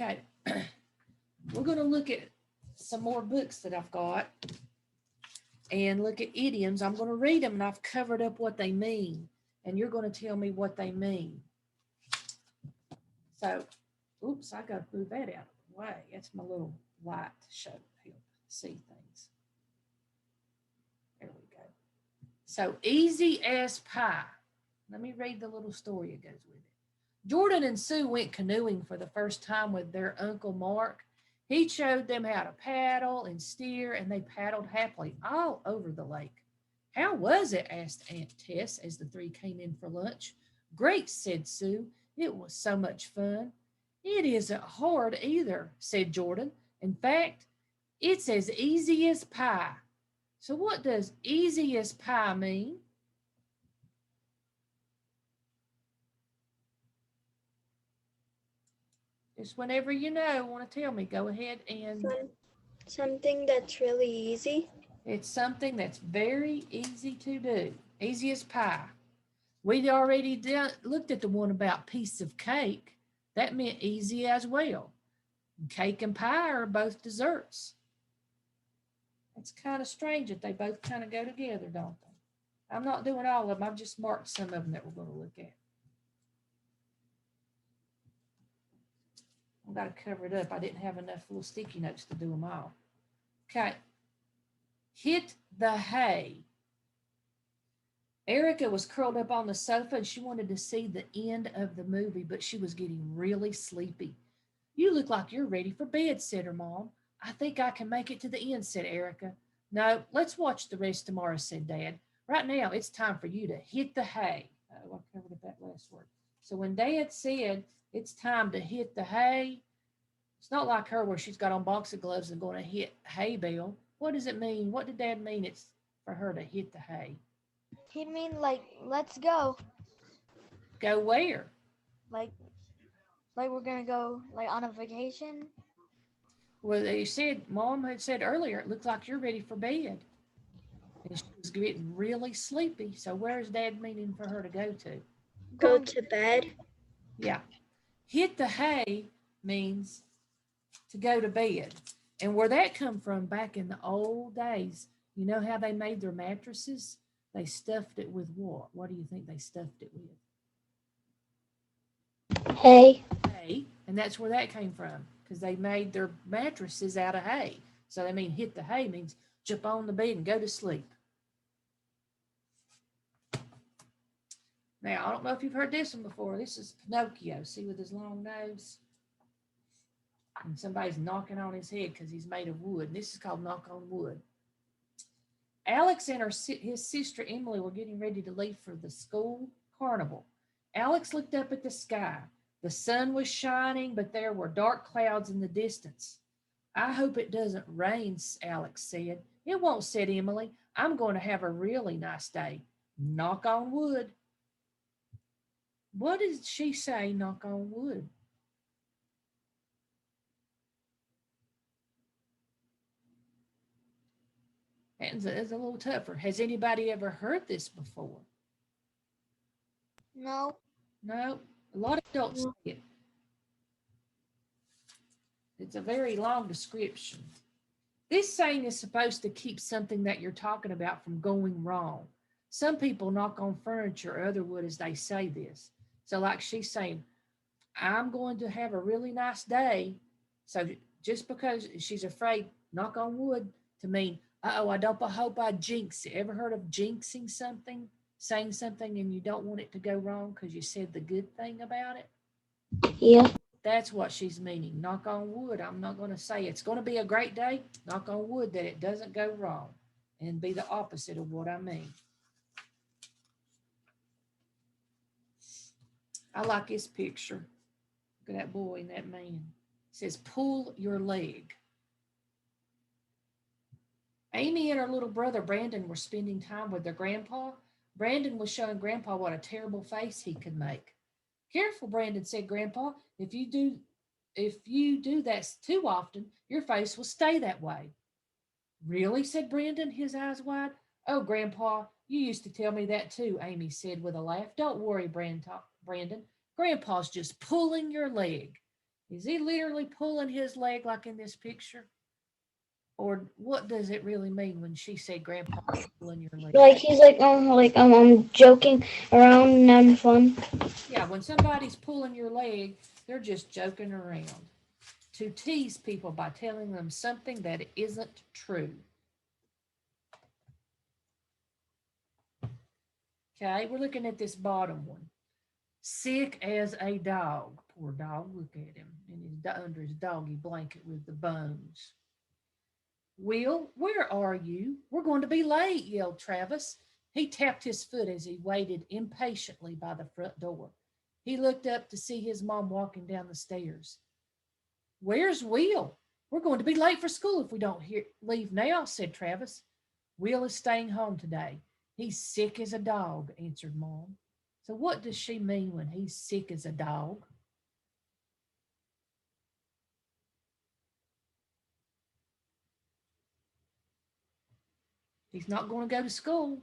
Okay, we're going to look at some more books that I've got and look at idioms. I'm going to read them and I've covered up what they mean, and you're going to tell me what they mean. So, oops, I got to move that out of the way. That's my little light to show help see things. There we go. So, easy as pie. Let me read the little story that goes with it. Jordan and Sue went canoeing for the first time with their Uncle Mark. He showed them how to paddle and steer, and they paddled happily all over the lake. How was it? Asked Aunt Tess as the three came in for lunch. Great, said Sue. It was so much fun. It isn't hard either, said Jordan. In fact, it's as easy as pie. So, what does easy as pie mean? Just whenever you know, want to tell me, go ahead and Something that's really easy. it's something that's very easy to do. Easy as pie. We'd already looked at the one about piece of cake. That meant easy as well. Cake and pie are both desserts. It's kind of strange that they both kind of go together, don't they? I'm not doing all of them. I've just marked some of them that we're going to look at. I've got to cover it up. I didn't have enough little sticky notes to do them all. Okay. Hit the hay. Erica was curled up on the sofa and she wanted to see the end of the movie, but she was getting really sleepy. You look like you're ready for bed, said her mom. I think I can make it to the end, said Erica. No, let's watch the rest tomorrow, said Dad. Right now, it's time for you to hit the hay. Oh, I covered up that last word. So when Dad said it's time to hit the hay, it's not like her where she's got on boxing gloves and going to hit hay bale. What does it mean? What did Dad mean it's for her to hit the hay? He mean like let's go. Go where? Like like we're gonna go like on a vacation. Well, they said, Mom had said earlier, it looks like you're ready for bed. And she was getting really sleepy. So where's Dad meaning for her to go to? Go Going to bed. Yeah. Hit the hay means to go to bed. And where that come from back in the old days, you know how they made their mattresses? They stuffed it with what? What do you think they stuffed it with? Hay. Hay. And that's where that came from because they made their mattresses out of hay. So they mean hit the hay means jump on the bed and go to sleep. Now, I don't know if you've heard this one before. This is Pinocchio. See with his long nose? And somebody's knocking on his head because he's made of wood. And this is called Knock on Wood. Alex and his sister Emily were getting ready to leave for the school carnival. Alex looked up at the sky. The sun was shining, but there were dark clouds in the distance. I hope it doesn't rain, Alex said. It won't, said Emily. I'm going to have a really nice day. Knock on wood. What did she say, knock on wood? It's a little tougher. Has anybody ever heard this before? no. No, a lot of adults No. say it. It's a very long description. This saying is supposed to keep something that you're talking about from going wrong. Some people knock on furniture or other wood as they say this. So, like she's saying, I'm going to have a really nice day. So, just because she's afraid, knock on wood to mean, oh, I hope I jinx it. Ever heard of jinxing something? Saying something and you don't want it to go wrong because you said the good thing about it? Yeah. That's what she's meaning. Knock on wood. I'm not going to say it's going to be a great day. Knock on wood that it doesn't go wrong and be the opposite of what I mean. I like this picture. Look at that boy and that man. It says, pull your leg. Amy and her little brother Brandon were spending time with their grandpa. Brandon was showing Grandpa what a terrible face he could make. Careful, Brandon said Grandpa. If you do that too often, your face will stay that way. Really? Said Brandon, his eyes wide. Oh, Grandpa, you used to tell me that too, Amy said with a laugh. Don't worry, Brandon. Grandpa's just pulling your leg. Is he literally pulling his leg like in this picture? Or what does it really mean when she said grandpa pulling your leg? Like he's like joking around and having fun. Yeah, when somebody's pulling your leg, they're just joking around to tease people by telling them something that isn't true. Okay, we're looking at this bottom one. Sick as a dog. Poor dog, look at him under his doggy blanket with the bones. Will, where are you? We're going to be late, yelled Travis. He tapped his foot as he waited impatiently by the front door. He looked up to see his mom walking down the stairs. Where's Will? We're going to be late for school if we don't leave now, said Travis. Will is staying home today. He's sick as a dog, answered Mom. So what does she mean when he's sick as a dog? He's not going to go to school.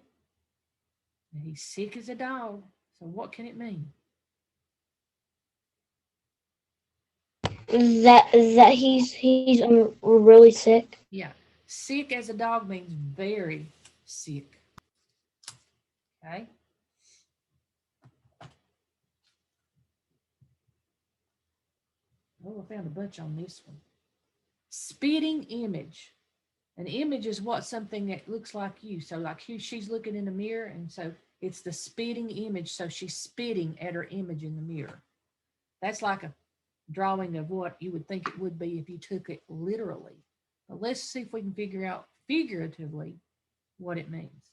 And he's sick as a dog. So what can it mean? That he's really sick. Yeah. Sick as a dog means very sick. Okay. Oh, I found a bunch on this one. Spitting image. An image is what something that looks like you. So like she's looking in the mirror, and so it's the spitting image. So she's spitting at her image in the mirror. That's like a drawing of what you would think it would be if you took it literally. But let's see if we can figure out figuratively what it means.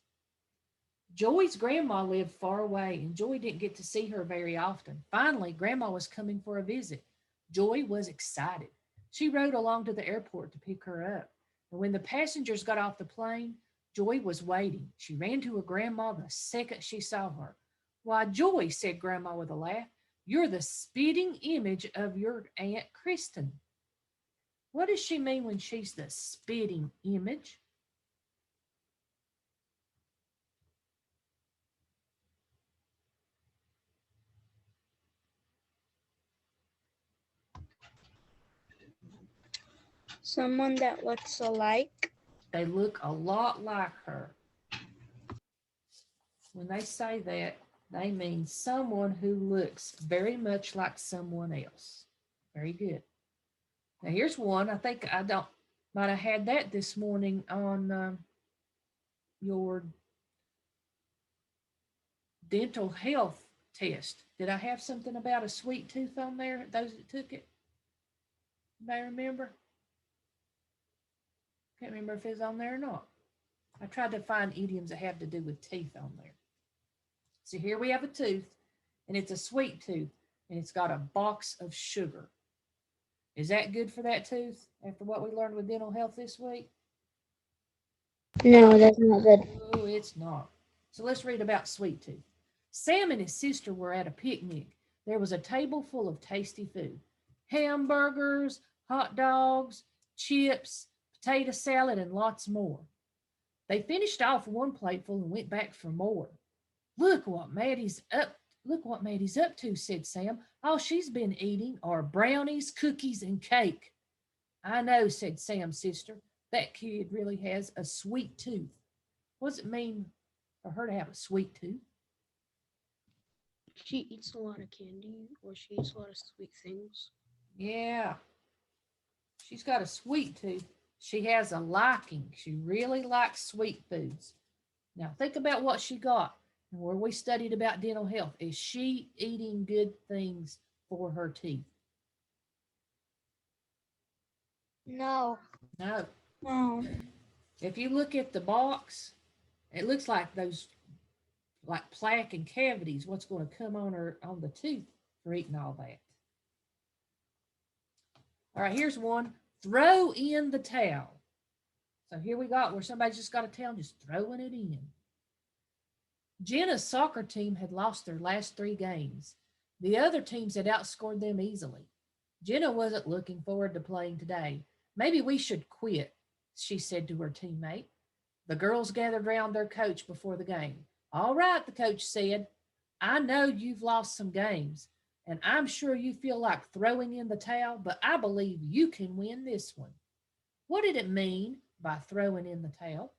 Joy's grandma lived far away, and Joy didn't get to see her very often. Finally, Grandma was coming for a visit. Joy was excited. She rode along to the airport to pick her up. And when the passengers got off the plane, Joy was waiting. She ran to her grandma the second she saw her. Why, Joy, said Grandma with a laugh, you're the spitting image of your Aunt Kristen. What does she mean when she's the spitting image? Someone that looks alike. They look a lot like her. When they say that, they mean someone who looks very much like someone else. Very good. Now here's one. I think I don't might have had that this morning on your dental health test. Did I have something about a sweet tooth on there? Those that took it, anybody remember? Can't remember if it's on there or not. I tried to find idioms that have to do with teeth on there. So here we have a tooth, and it's a sweet tooth, and it's got a box of sugar. Is that good for that tooth after what we learned with dental health this week? No, that's not good. Oh, it's not. So let's read about sweet tooth. Sam and his sister were at a picnic. There was a table full of tasty food. Hamburgers, hot dogs, chips, potato salad, and lots more. They finished off one plateful and went back for more. Look what Maddie's up to, said Sam. All she's been eating are brownies, cookies, and cake. I know, said Sam's sister. That kid really has a sweet tooth. What does it mean for her to have a sweet tooth? She eats a lot of candy or she eats a lot of sweet things. Yeah. She's got a sweet tooth. She has a liking. She really likes sweet foods. Now think about what she got. Where we studied about dental health. Is she eating good things for her teeth? No. No. No. If you look at the box, it looks like those like plaque and cavities, what's going to come on her on the tooth for eating all that. All right, here's one. Throw in the towel. So here we got where somebody's just got a towel just throwing it in. Jenna's soccer team had lost their last 3 games. The other teams had outscored them easily. Jenna wasn't looking forward to playing today. Maybe we should quit, she said to her teammate. The girls gathered around their coach before the game. All right, the coach said. I know you've lost some games, And I'm sure you feel like throwing in the towel, but I believe you can win this one. What did it mean by throwing in the towel?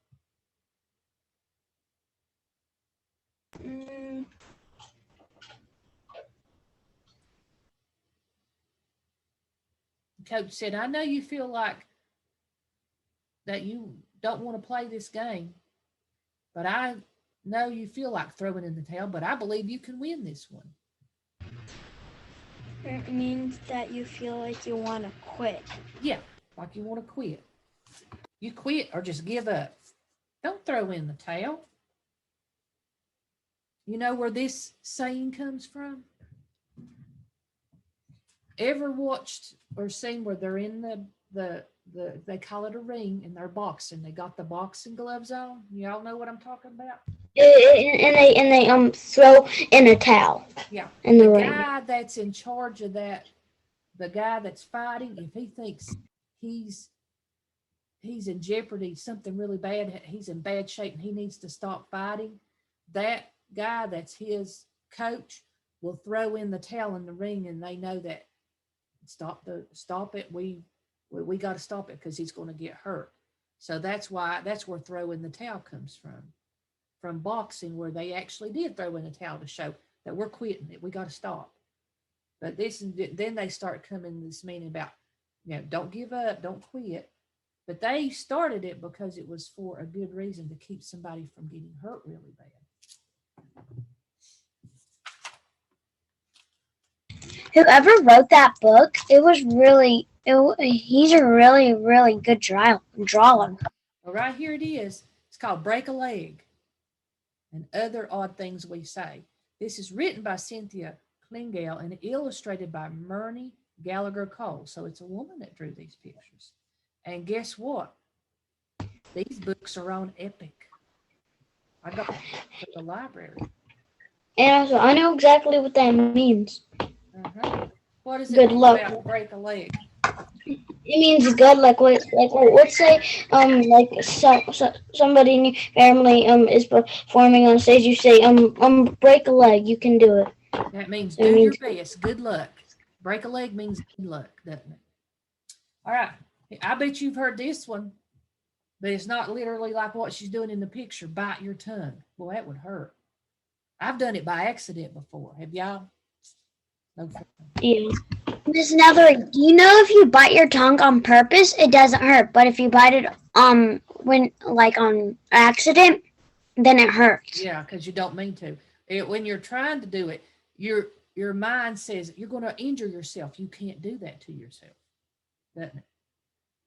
Mm, Coach said, I know you feel like that you don't want to play this game, but I know you feel like throwing in the towel, but I believe you can win this one. It means that you feel like you want to quit. Yeah, like you want to quit. You quit or just give up. Don't throw in the towel. You know where this saying comes from? Ever watched or seen where they're in the they call it a ring and they're boxing. They got the boxing gloves on. Y'all know what I'm talking about? and they throw in a towel Yeah. in the The ring. guy that's in charge of that, the guy that's fighting, if he thinks he's in jeopardy, something really bad, he's in bad shape and he needs to stop fighting, that guy that's his coach will throw in the towel in the ring and they know that stop it. We got to stop it because he's going to get hurt. So that's where throw in the towel comes from boxing, where they actually did throw in the towel to show that we're quitting it. We got to stop. But then they start coming this meaning about, don't give up, don't quit. But they started it because it was for a good reason, to keep somebody from getting hurt really bad. Whoever wrote that book, he's a really, really good drawer. Well, right here it is. It's called Break a Leg and Other Odd Things We Say. This is written by Cynthia Klingel and illustrated by Myrnie Gallagher Cole. So it's a woman that drew these pictures. And guess what? These books are on Epic. I got them from the library. And also, I know exactly what that means. Uh-huh. What does it Good mean luck. about break a leg? It means good, let's say somebody in your family is performing on stage. You say break a leg. You can do it. That means It do your means best. Good luck. Break a leg means good luck, doesn't it? All right. I bet you've heard this one, but it's not literally like what she's doing in the picture. Bite your tongue. Well, that would hurt. I've done it by accident before. Have y'all? No fun. yeah. Miss Nethery, do you know if you bite your tongue on purpose, it doesn't hurt, but if you bite it when on accident, then it hurts. Yeah, because you don't mean to. When you're trying to do it, your mind says you're going to injure yourself. You can't do that to yourself, doesn't it?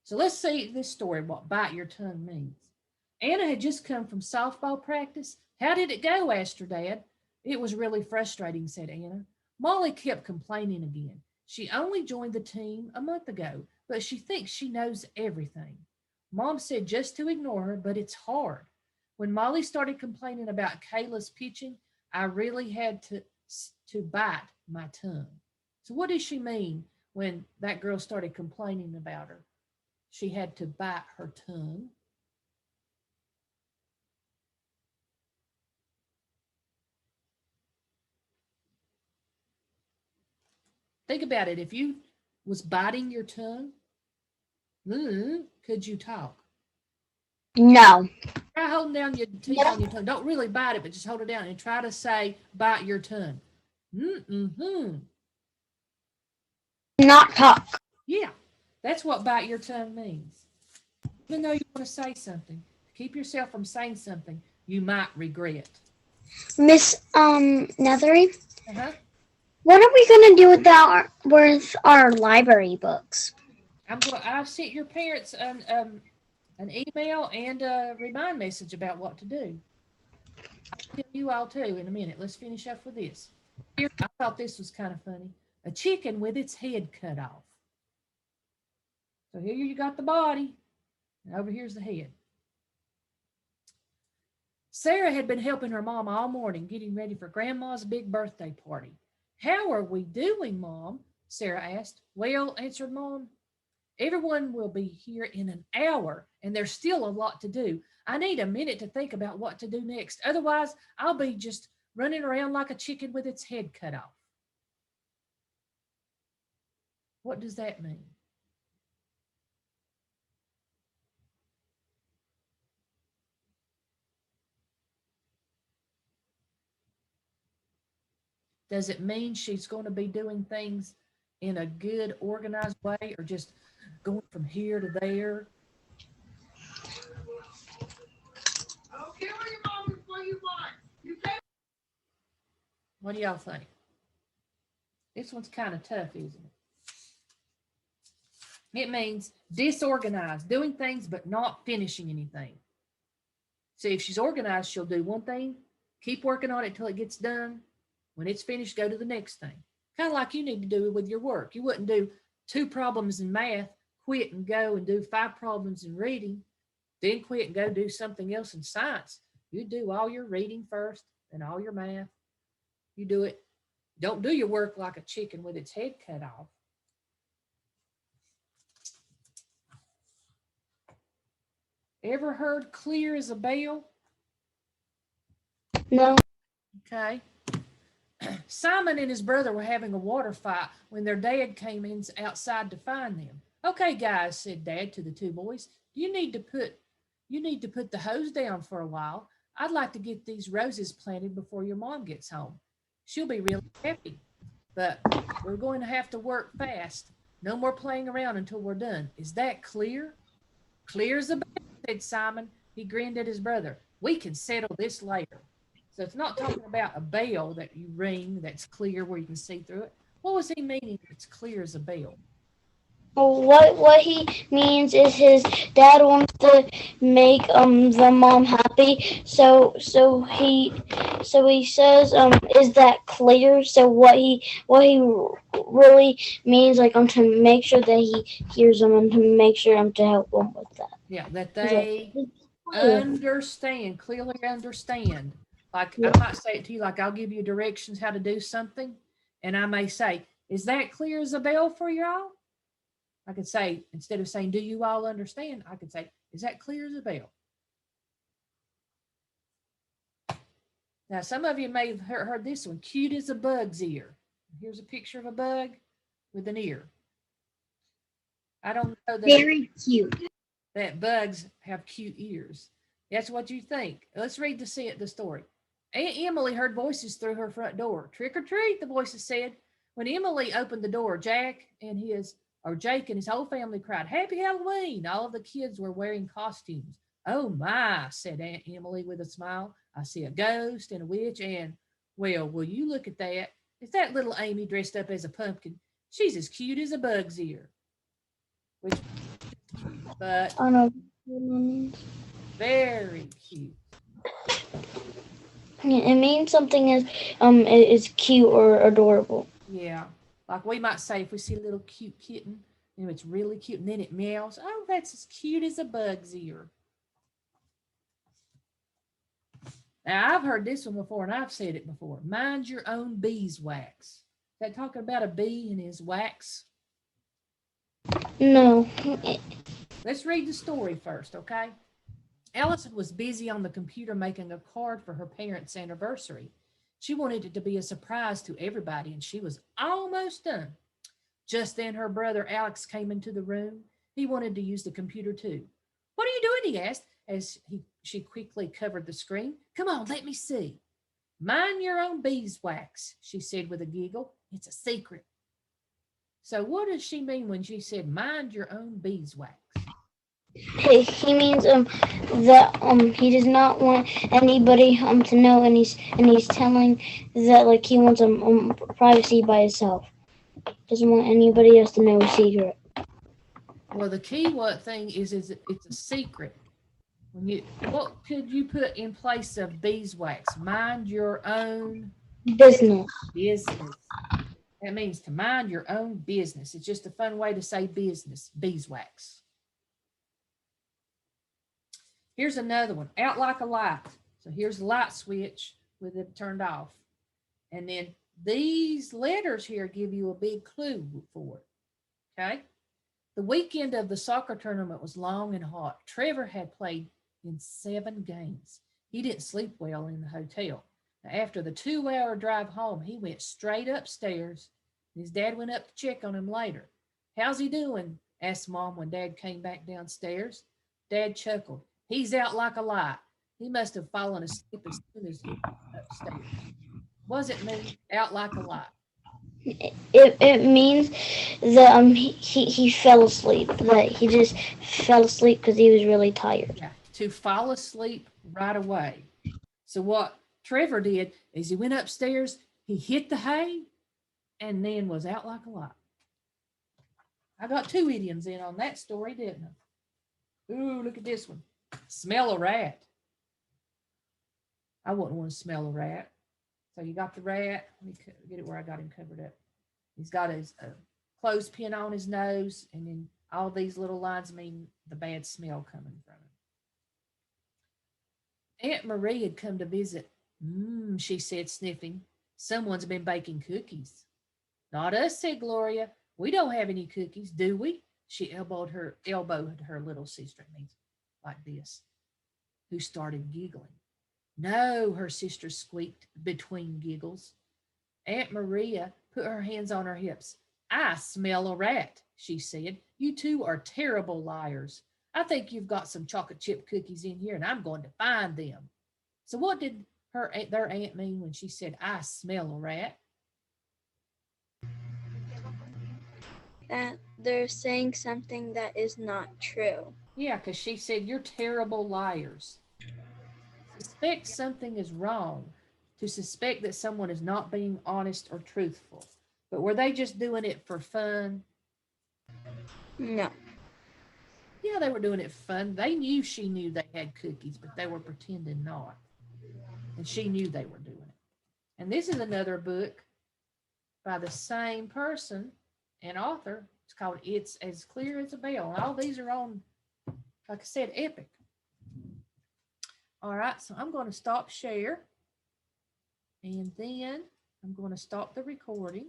So let's see this story, what bite your tongue means. Anna had just come from softball practice. How did it go? Asked her dad. It was really frustrating, said Anna. Molly kept complaining again. She only joined the team a month ago, but she thinks she knows everything. Mom said just to ignore her, but it's hard. When Molly started complaining about Kayla's pitching, I really had to bite my tongue. So what does she mean when that girl started complaining about her? She had to bite her tongue. Think about it. If you was biting your tongue, could you talk? No. Try holding down your teeth on your tongue. Don't really bite it, but just hold it down and try to say bite your tongue. Not talk. Yeah, that's what bite your tongue means. Even though you want to say something, keep yourself from saying something you might regret. Miss Nethery, Uh-huh. what are we gonna do with our library books? I've sent your parents an email and a remind message about what to do. I'll tell you all too in a minute. Let's finish up with this. Here, I thought this was kind of funny. A chicken with its head cut off. So here you got the body, and over here's the head. Sarah had been helping her mom all morning, getting ready for Grandma's big birthday party. How are we doing, Mom? Sarah asked. Well, answered Mom, everyone will be here in an hour, and there's still a lot to do. I need a minute to think about what to do next. Otherwise, I'll be just running around like a chicken with its head cut off. What does that mean? Does it mean she's going to be doing things in a good, organized way, or just going from here to there? What do y'all think? This one's kind of tough, isn't it? It means disorganized, doing things but not finishing anything. See, if she's organized, she'll do one thing, keep working on it till it gets done. When it's finished, go to the next thing. Kind of like you need to do with your work. You wouldn't do 2 problems in math, quit and go and do 5 problems in reading, then quit and go do something else in science. You do all your reading first and all your math. You do it. Don't do your work like a chicken with its head cut off. Ever heard clear as a bell? No. Okay. Simon and his brother were having a water fight when their dad came in outside to find them. Okay, guys, said Dad to the 2 boys, you need to put the hose down for a while. I'd like to get these roses planted before your mom gets home. She'll be really happy. But we're going to have to work fast. No more playing around until we're done. Is that clear? Clear as a bell, said Simon. He grinned at his brother. We can settle this later. So it's not talking about a bell that you ring that's clear where you can see through it. What was he meaning? It's clear as a bell. What he means is his dad wants to make the mom happy. So he says is that clear? So what he really means like to make sure that he hears them and to make sure to help them with that. Yeah, that they understand, clearly understand. Like Yeah. I might say it to you, like I'll give you directions how to do something, and I may say, "Is that clear as a bell for y'all?" I could say, instead of saying, "Do you all understand?" I could say, "Is that clear as a bell?" Now, some of you may have heard this one, cute as a bug's ear. Here's a picture of a bug with an ear. I don't know that, Very cute. that bugs have cute ears. That's what you think. Let's read the story. Aunt Emily heard voices through her front door. Trick or treat, the voices said. When Emily opened the door, Jake and his whole family cried, Happy Halloween. All of the kids were wearing costumes. Oh my, said Aunt Emily with a smile. I see a ghost and a witch and, well, will you look at that? Is that little Amy dressed up as a pumpkin? She's as cute as a bug's ear. Which, but I don't know. very cute. It means something is cute or adorable. Yeah. Like we might say if we see a little cute kitten, it's really cute, and then it meows. Oh, that's as cute as a bug's ear. Now, I've heard this one before, and I've said it before. Mind your own beeswax. Is that talking about a bee and his wax? No. Let's read the story first, okay? Allison was busy on the computer making a card for her parents' anniversary. She wanted it to be a surprise to everybody, and she was almost done. Just then, her brother Alex came into the room. He wanted to use the computer too. What are you doing? He asked as she quickly covered the screen. Come on, let me see. Mind your own beeswax, she said with a giggle. It's a secret. So what does she mean when she said mind your own beeswax? He means that he does not want anybody to know, and he's telling that like he wants privacy by himself. Doesn't want anybody else to know his secret. Well, the key thing is it's a secret. What could you put in place of beeswax? Mind your own Business. business. That means to mind your own business. It's just a fun way to say business, beeswax. Here's another one, out like a light. So here's the light switch with it turned off. And then these letters here give you a big clue for it, okay? The weekend of the soccer tournament was long and hot. Trevor had played in 7 games. He didn't sleep well in the hotel. Now, after the 2-hour drive home, he went straight upstairs. His dad went up to check on him later. How's he doing? Asked Mom when Dad came back downstairs. Dad chuckled. He's out like a light. He must have fallen asleep as soon as he got upstairs. Wasn't me, out like a light. It means that he fell asleep. That he just fell asleep because he was really tired. Yeah, to fall asleep right away. So what Trevor did is he went upstairs, he hit the hay, and then was out like a light. I got 2 idioms in on that story, didn't I? Ooh, look at this one. Smell a rat. I wouldn't want to smell a rat. So you got the rat. Let me get it where I got him covered up. He's got his clothespin on his nose, and then all these little lines mean the bad smell coming from him. Aunt Marie had come to visit. She said, sniffing. Someone's been baking cookies. Not us, said Gloria. We don't have any cookies, do we? She elbowed her little sister. It means like this, who started giggling. No, her sister squeaked between giggles. Aunt Maria put her hands on her hips. I smell a rat, she said. You two are terrible liars. I think you've got some chocolate chip cookies in here, and I'm going to find them. So what did their aunt mean when she said, I smell a rat? That they're saying something that is not true. Yeah, because she said, you're terrible liars. Suspect something is wrong, to suspect that someone is not being honest or truthful. But were they just doing it for fun? No. Yeah, they were doing it for fun. They knew she knew they had cookies, but they were pretending not. And she knew they were doing it. And this is another book by the same person and author. It's called It's as Clear as a Bell. And all these are on, like I said, Epic. All right, so I'm going to stop share. And then I'm going to stop the recording.